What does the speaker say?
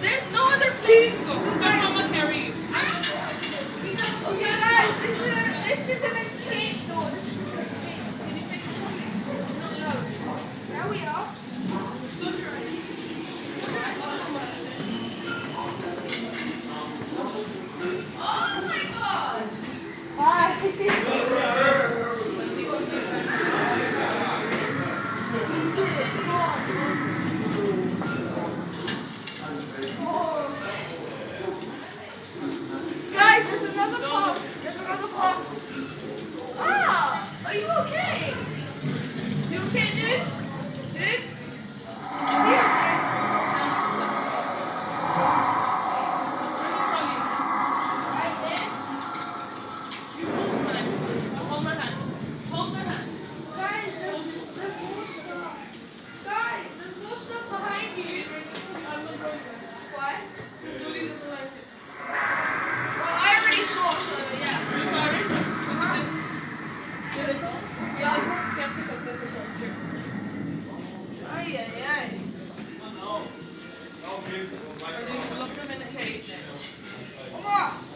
There's no other place to go. Come, Mama, carry you. Okay, guys, this is an escape door. There we are. Oh my God! Guys, there's another pub. There's another pub. Ah, are you okay? You okay, dude? Dude? You okay? Right there? Hold my hand. Hold my hand. Guys, there's more stuff. Guys, there's more stuff behind you. I'm not going there. Why? Julie doesn't like it. Well, I already saw, so yeah. You Paris, look at this. Beautiful. Yeah, can't sit up there for culture. Ay, ay, ay. Or they should lock them in a cage. Come on.